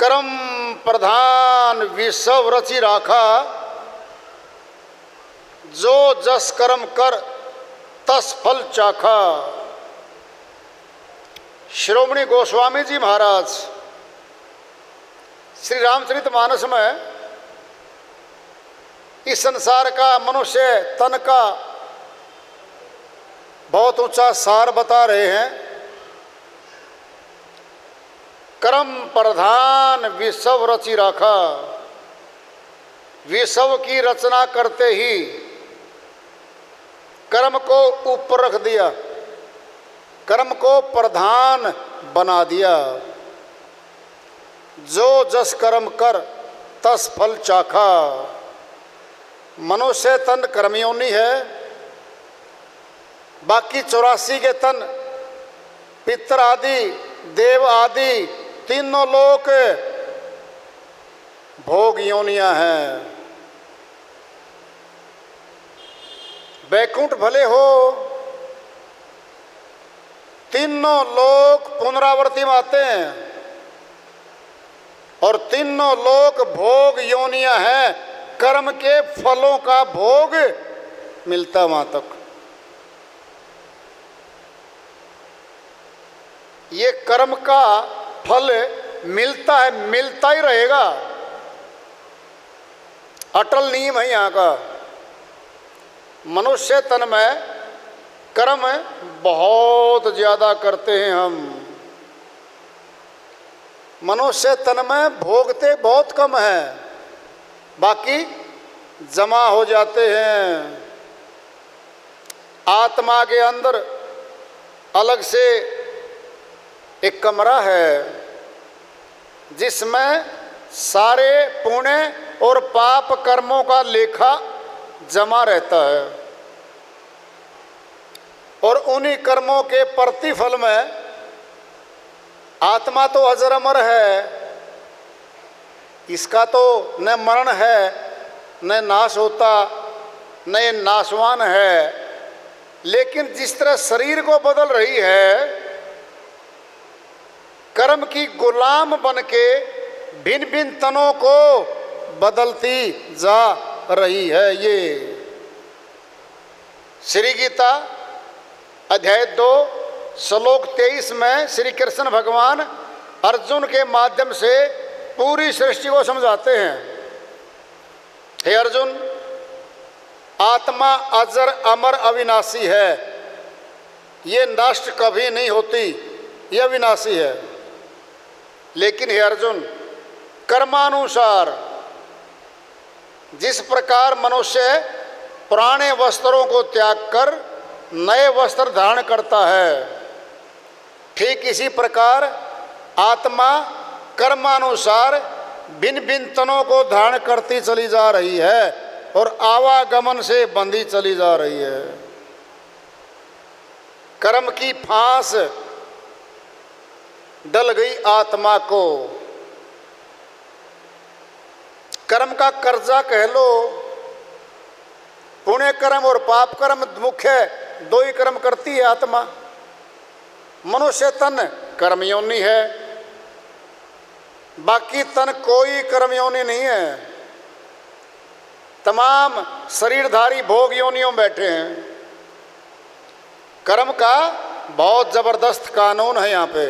कर्म प्रधान विषव रचि राखा, जो जस कर्म कर तस फल चाखा। श्रोमणी गोस्वामी जी महाराज श्री रामचरितमानस में इस संसार का, मनुष्य तन का बहुत ऊंचा सार बता रहे हैं। कर्म प्रधान विषव रचि राखा, विषव की रचना करते ही कर्म को ऊपर रख दिया, कर्म को प्रधान बना दिया। जो जस कर्म कर तस फल चाखा। मनुष्य तन कर्मयोनि है, बाकी 84 के तन पितर आदि देव आदि तीनों लोक भोग योनियां हैं। वैकुंठ भले हो, तीनों लोक पुनरावृत्ति में आते हैं और तीनों लोक भोग योनियां हैं। कर्म के फलों का भोग मिलता वहां तक। ये कर्म का फल मिलता है, मिलता ही रहेगा। अटल नियम है यहाँ का। मनुष्य तन में कर्म बहुत ज्यादा करते हैं हम, मनुष्य तन में भोगते बहुत कम है, बाकी जमा हो जाते हैं। आत्मा के अंदर अलग से एक कमरा है जिसमें सारे पुण्य और पाप कर्मों का लेखा जमा रहता है और उन्हीं कर्मों के प्रतिफल में आत्मा तो अजर अमर है, इसका तो न मरण है न नाश होता न ये नाशवान है। लेकिन जिस तरह शरीर को बदल रही है, कर्म की गुलाम बन के भिन्न भिन्न तनों को बदलती जा रही है। ये श्री गीता अध्याय 2 श्लोक 23 में श्री कृष्ण भगवान अर्जुन के माध्यम से पूरी सृष्टि को समझाते हैं। हे अर्जुन, आत्मा अजर अमर अविनाशी है, ये नष्ट कभी नहीं होती, ये अविनाशी है। लेकिन हे अर्जुन, कर्मानुसार जिस प्रकार मनुष्य पुराने वस्त्रों को त्याग कर नए वस्त्र धारण करता है, ठीक इसी प्रकार आत्मा कर्मानुसार भिन्न भिन्न तनों को धारण करती चली जा रही है और आवागमन से बंधी चली जा रही है। कर्म की फांस डल गई आत्मा को, कर्म का कर्जा कह लो। पुण्य कर्म और पाप कर्म मुख्य 2 ही कर्म करती है आत्मा। मनुष्य तन कर्मयोनि है, बाकी तन कोई कर्मयोनि नहीं है। तमाम शरीरधारी भोग योनियों में बैठे हैं। कर्म का बहुत जबरदस्त कानून है यहाँ पे।